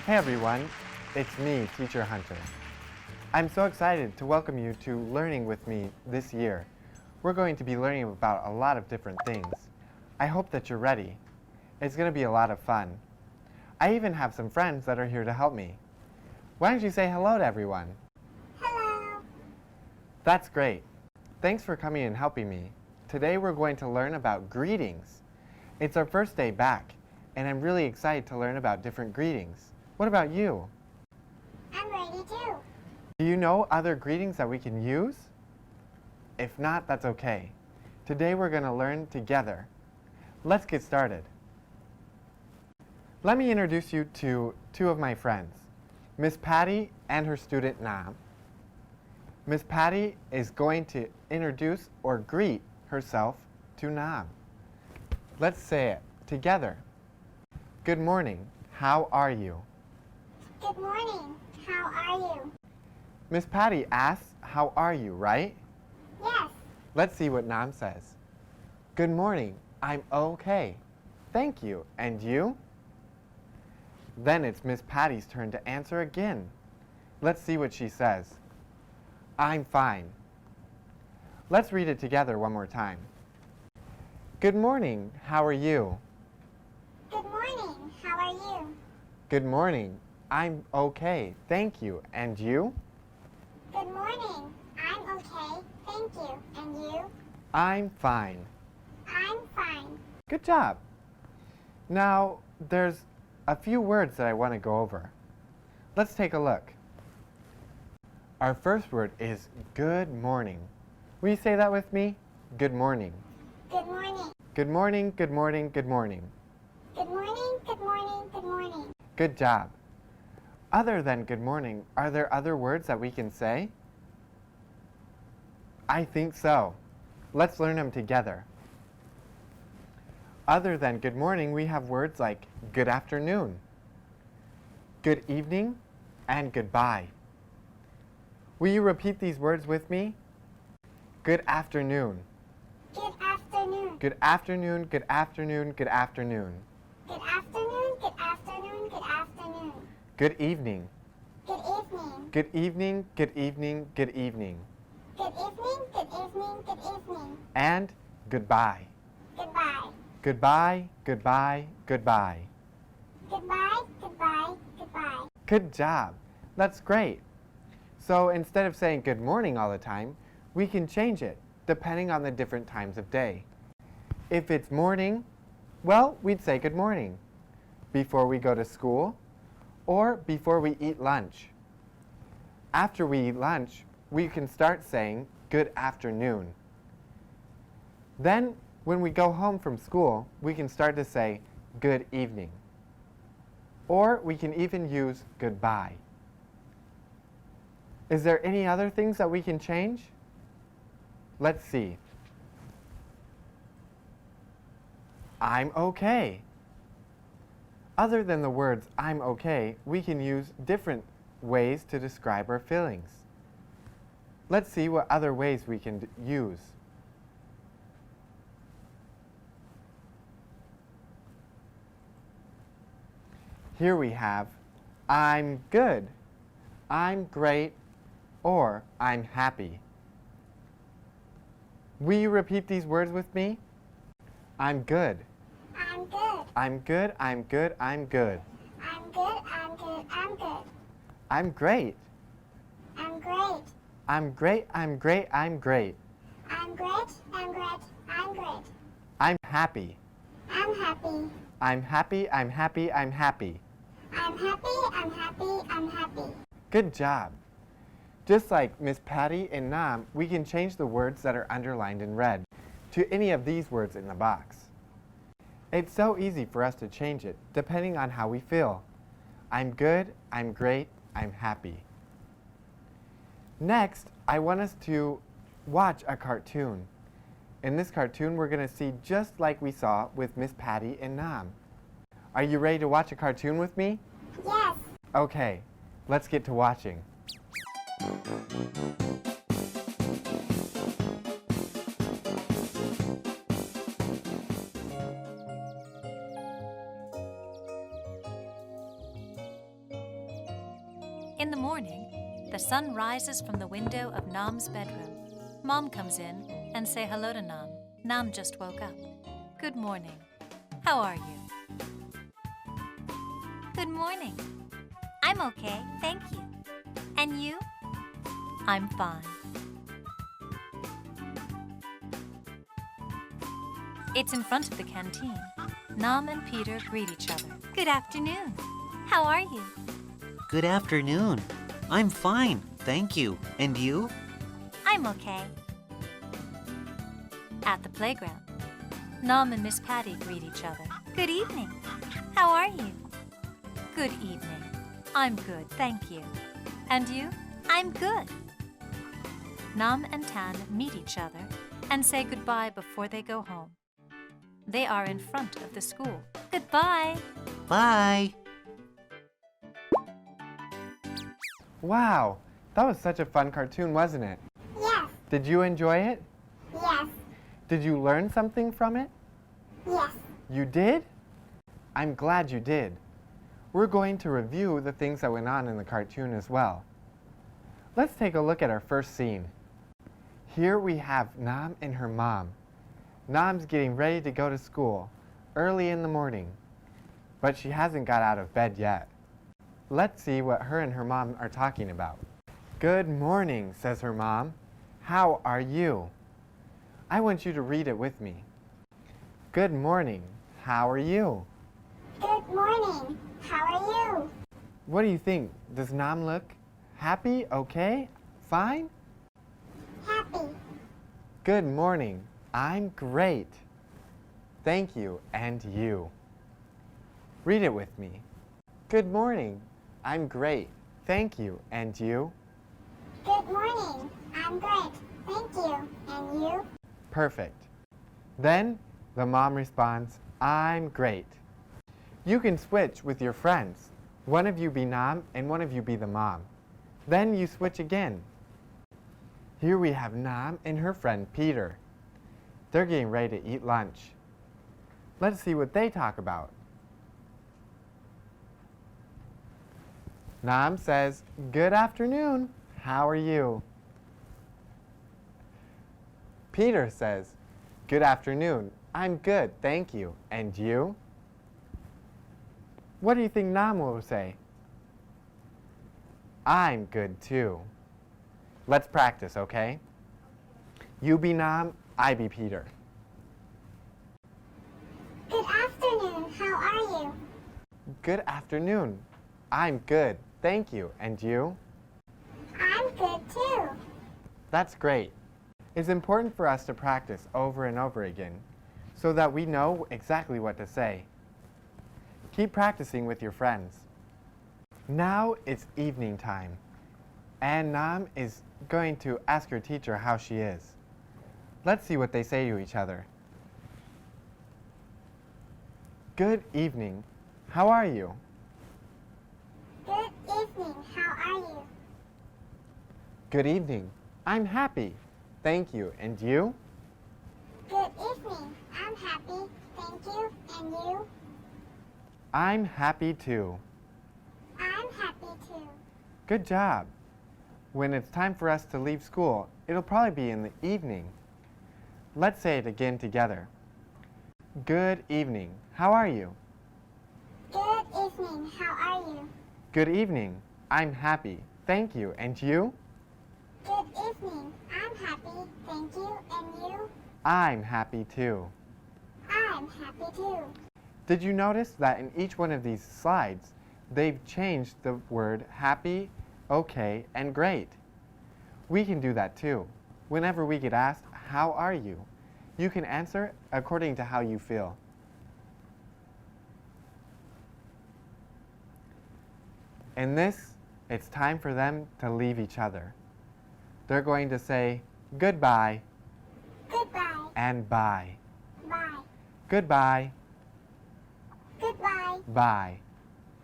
Hey everyone, it's me, Teacher Hunter. I'm so excited to welcome you to Learning with me this year. We're going to be learning about a lot of different things. I hope that you're ready. It's going to be a lot of fun. I even have some friends that are here to help me. Why don't you say hello to everyone? Hello. That's great. Thanks for coming and helping me. Today we're going to learn about greetings. It's our first day back, and I'm really excited to learn about different greetings. What about you? I'm ready too. Do you know other greetings that we can use? If not, that's okay. Today we're going to learn together. Let's get started. Let me introduce you to two of my friends, Miss Patty and her student Nam. Miss Patty is going to introduce or greet herself to Nam. Let's say it together. Good morning. How are you? Good morning. How are you? Miss Patty asks, how are you, right? Yes. Let's see what Nam says. Good morning. I'm okay. Thank you. And you? Then it's Miss Patty's turn to answer again. Let's see what she says. I'm fine. Let's read it together one more time. Good morning. How are you? Good morning. How are you? Good morning. I'm okay. Thank you. And you? Good morning. I'm okay. Thank you. And you? I'm fine. I'm fine. Good job. Now, there's a few words that I want to go over. Let's take a look. Our first word is good morning. Will you say that with me? Good morning. Good morning. Good morning, good morning, good morning. Good morning. Good morning. Good morning. Good job. Other than good morning, are there other words that we can say? I think so. Let's learn them together. Other than good morning, we have words like good afternoon, good evening, and goodbye. Will you repeat these words with me? Good afternoon. Good afternoon. Good afternoon, good afternoon, good afternoon. Good afternoon. Good afternoon. Good afternoon. Good evening. Good evening. Good evening, good evening, good evening. Good evening. Good evening. Good evening. And goodbye. Goodbye. Goodbye, goodbye, goodbye. Goodbye. Goodbye. Goodbye. Good job. That's great. So instead of saying good morning all the time, we can change it depending on the different times of day. If it's morning, well, we'd say good morning before we go to school or before we eat lunch. After we eat lunch, we can start saying good afternoon. Then, when we go home from school, we can start to say good evening. Or we can even use goodbye. Is there any other things that we can change? Let's see. I'm okay. Other than the words I'm okay, we can use different ways to describe our feelings. Let's see what other ways we can use. Here we have I'm good, I'm great, or I'm happy. Will you repeat these words with me? I'm good. I'm good. I'm good, I'm good, I'm good. I'm good. I'm good. I'm good. I'm great. I'm great. I'm great, I'm great, I'm great. I'm great. I'm great. I'm great. I'm happy. I'm happy. I'm happy, I'm happy, I'm happy. I'm happy. I'm happy. I'm happy. Good job. Just like Miss Patty and Nam, we can change the words that are underlined in red to any of these words in the box. It's so easy for us to change it depending on how we feel. I'm good, I'm great, I'm happy. Next, I want us to watch a cartoon. In this cartoon, we're going to see just like we saw with Miss Patty and Nam. Are you ready to watch a cartoon with me? Yes. Okay, let's get to watching. In the morning, the sun rises from the window of Nam's bedroom. Mom comes in and say hello to Nam. Nam just woke up. Good morning. How are you? Good morning. I'm okay, thank you. And you? I'm fine. It's in front of the canteen. Nam and Peter greet each other. Good afternoon. How are you? Good afternoon. I'm fine, thank you. And you? I'm okay. At the playground, Nam and Miss Patty greet each other. Good evening. How are you? Good evening. I'm good, thank you. And you? I'm good. Nam and Tan meet each other and say goodbye before they go home. They are in front of the school. Goodbye. Bye. Wow, that was such a fun cartoon, wasn't it? Yes. Did you enjoy it? Yes. Did you learn something from it? Yes. You did? I'm glad you did. We're going to review the things that went on in the cartoon as well. Let's take a look at our first scene. Here we have Nam and her mom. Nam's getting ready to go to school early in the morning, but she hasn't got out of bed yet. Let's see what her and her mom are talking about. Good morning, says her mom. How are you? I want you to read it with me. Good morning. How are you? Good morning. How are you? What do you think? Does Nam look happy, okay, fine? Happy. Good morning. I'm great. Thank you, and you. Read it with me. Good morning. I'm great. Thank you, and you. Good morning. I'm great. Thank you. And you? Perfect. Then the mom responds, I'm great. You can switch with your friends. One of you be Nam and one of you be the mom. Then you switch again. Here we have Nam and her friend Peter. They're getting ready to eat lunch. Let's see what they talk about. Nam says, Good afternoon. How are you? Peter says, Good afternoon. I'm good, thank you. And you? What do you think Nam will say? I'm good too. Let's practice, okay? You be Nam, I be Peter. Good afternoon. How are you? Good afternoon. I'm good, thank you. And you? I'm good too. That's great. It's important for us to practice over and over again so that we know exactly what to say. Keep practicing with your friends. Now it's evening time, and Nam is going to ask her teacher how she is. Let's see what they say to each other. Good evening. How are you? Good evening. How are you? Good evening. I'm happy. Thank you. And you? Good evening. I'm happy. Thank you. And you? I'm happy too. I'm happy too. Good job. When it's time for us to leave school, it'll probably be in the evening. Let's say it again together. Good evening. How are you? Good evening. How are you? Good evening. I'm happy. Thank you. And you? Good evening. I'm happy. Thank you. And you? I'm happy too. I'm happy too. Did you notice that in each one of these slides, they've changed the word happy, okay, and great? We can do that too. Whenever we get asked, how are you? You can answer according to how you feel. In this, it's time for them to leave each other. They're going to say goodbye Goodbye. and bye. Bye. Goodbye, Goodbye. bye.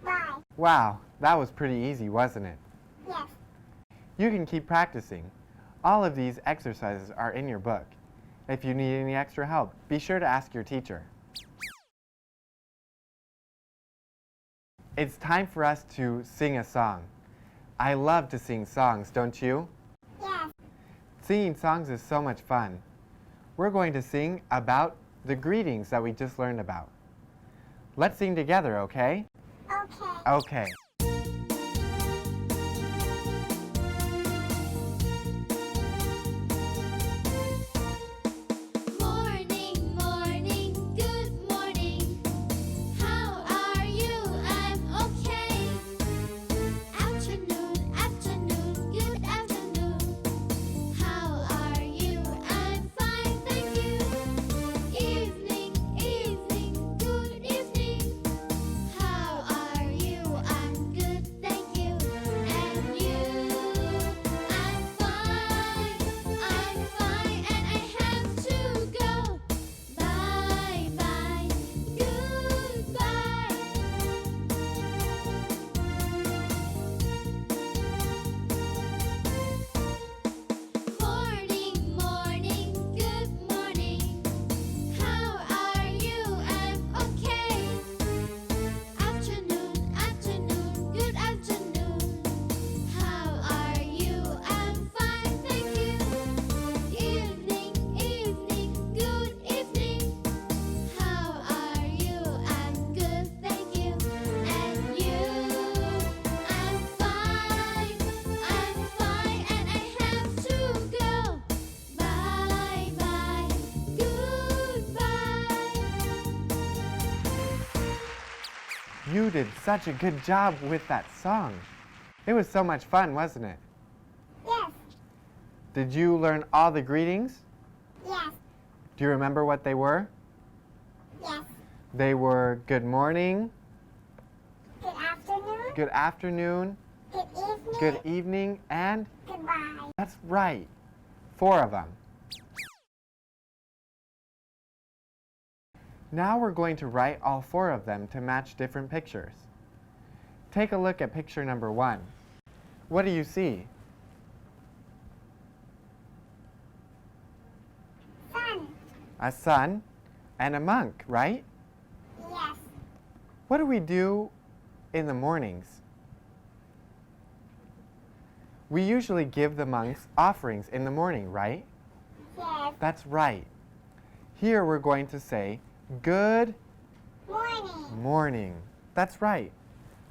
Bye. Wow, that was pretty easy, wasn't it? Yes. You can keep practicing. All of these exercises are in your book. If you need any extra help, be sure to ask your teacher. It's time for us to sing a song. I love to sing songs, don't you? Yes. Singing songs is so much fun. We're going to sing about the greetings that we just learned about. Let's sing together, okay? Okay. Okay. Morning, morning, good morning. How are you? I'm okay. Afternoon, afternoon, good afternoon. How are you? I'm fine, thank you. Evening, evening, good evening. How are you? I'm good, thank you. And you? I'm fine, and I have to go. Bye, bye, goodbye. Morning, morning, good morning. How are you? I'm okay. Afternoon, afternoon, good afternoon. How are you? I'm fine, thank you. Evening, evening, good evening. How are you? I'm good, thank you. And you? I'm fine, and I have to go. Bye, bye, goodbye. You did such a good job with that song. It was so much fun, wasn't it? Yes. Did you learn all the greetings? Yes. Do you remember what they were? Yes. They were good morning, Good afternoon. good afternoon, Good evening. good evening, and Goodbye. that's right, 4 of them. Now we're going to write all 4 of them to match different pictures. Take a look at picture number 1. What do you see? Sun. A sun and a monk, right? Yes. What do we do in the mornings? We usually give the monks offerings in the morning, right? Yes. That's right. Here we're going to say, good Morning. morning. That's right.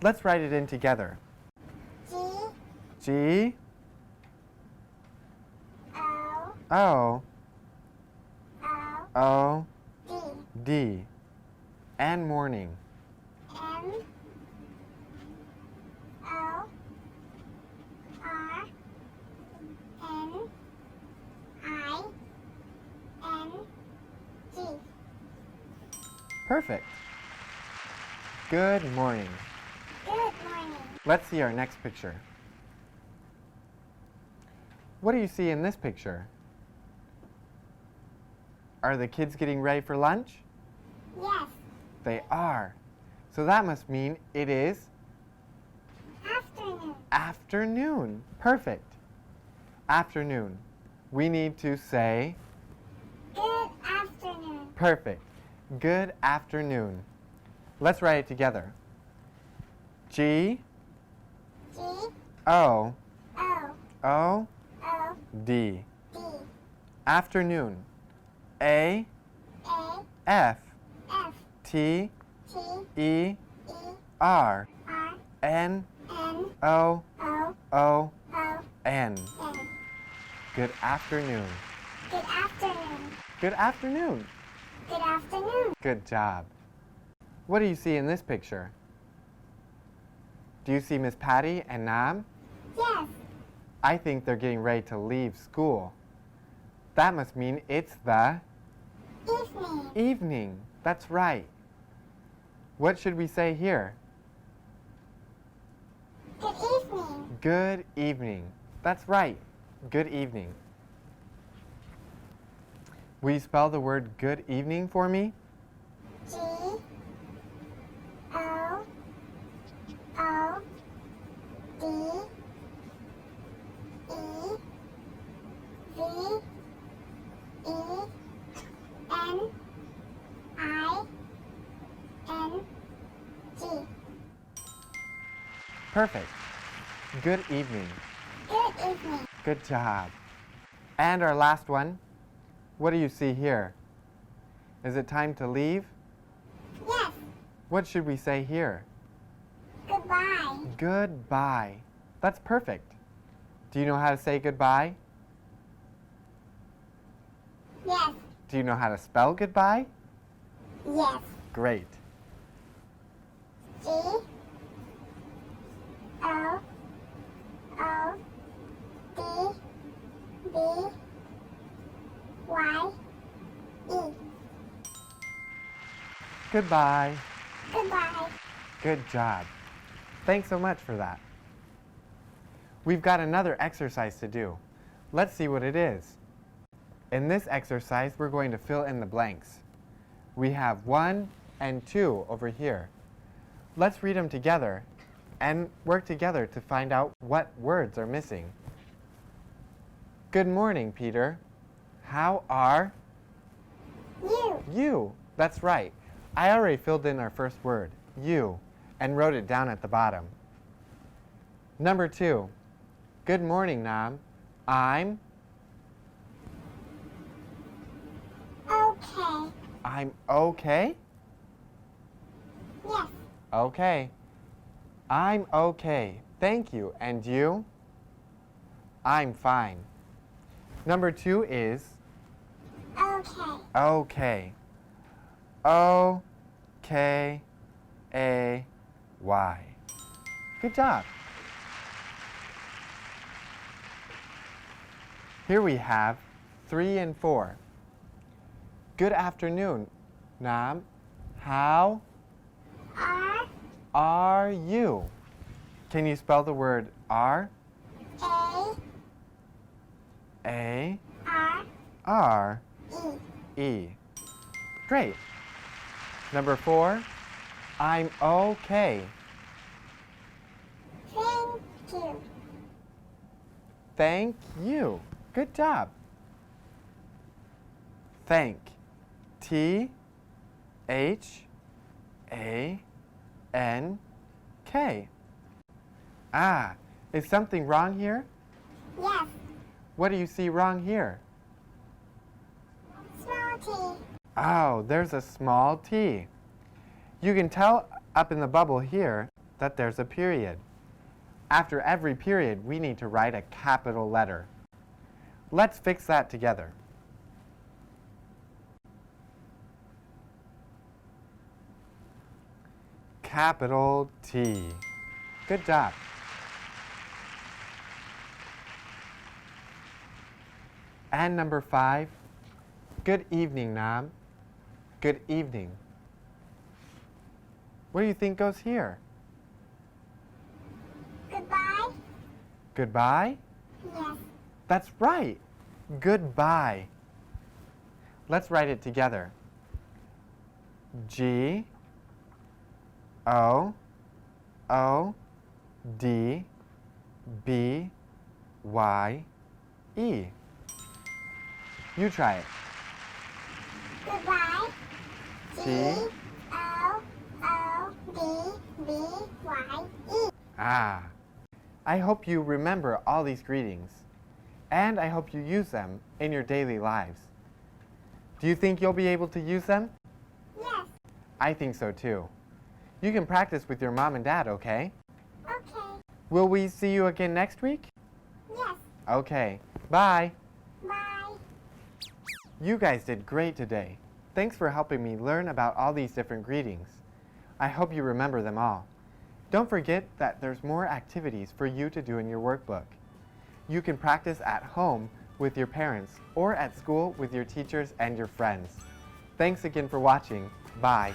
Let's write it in together. G G O O O O D D and morning. M O R N I N G. Perfect. Good morning. Good morning. Let's see our next picture. What do you see in this picture? Are the kids getting ready for lunch? Yes. They are. So that must mean it is Afternoon. afternoon. Perfect. Afternoon. We need to say Good afternoon. perfect. Good afternoon. Let's write it together. G G O O O O D. D Afternoon. A A F F T T E E R R N N O O O O N. N. Good afternoon. Good afternoon. Good afternoon. Good afternoon. Good job. What do you see in this picture? Do you see Miss Patty and Nam? Yes. I think they're getting ready to leave school. That must mean it's the Evening. evening. That's right. What should we say here? Good evening. Good evening. That's right. Good evening. Will you spell the word good evening for me? G O O D E V E N I N G. Perfect. Good evening. Good evening. Good job. And our last one. What do you see here? Is it time to leave? Yes. What should we say here? Goodbye. Goodbye. That's perfect. Do you know how to say goodbye? Yes. Do you know how to spell goodbye? Yes. Great. G O O D B Y E. Goodbye. Goodbye. Good job. Thanks so much for that. We've got another exercise to do. Let's see what it is. In this exercise, we're going to fill in the blanks. We have 1 and 2 over here. Let's read them together and work together to find out what words are missing. Good morning, Peter. How are You. you? That's right. I already filled in our first word, you, and wrote it down at the bottom. Number 2. Good morning, Nam. I'm Okay. okay? Yes. Okay. I'm okay. Thank you. And you? I'm fine. Number 2 is Okay. okay. O-K-A-Y. Good job. Here we have 3 and 4. Good afternoon, Nam. How R are you? Can you spell the word are? A A-R-E. E. Great. Number 4, I'm okay. Thank you. Thank you. Good job. Thank. T-H-A-N-K. Ah, is something wrong here? Yes. What do you see wrong here? Small T. Oh, there's a small t. You can tell up in the bubble here that there's a period. After every period, we need to write a capital letter. Let's fix that together. Capital T. Good job. And number 5, good evening, Nam. Good evening. What do you think goes here? Goodbye. Goodbye? Yes. That's right. Goodbye. Let's write it together. G O O D B Y E. You try it. Goodbye. G O O D B Y E. Ah. I hope you remember all these greetings, and I hope you use them in your daily lives. Do you think you'll be able to use them? Yes. I think so too. You can practice with your mom and dad, okay? Okay. Will we see you again next week? Yes. Okay. Bye. Bye. You guys did great today. Thanks for helping me learn about all these different greetings. I hope you remember them all. Don't forget that there's more activities for you to do in your workbook. You can practice at home with your parents or at school with your teachers and your friends. Thanks again for watching. Bye.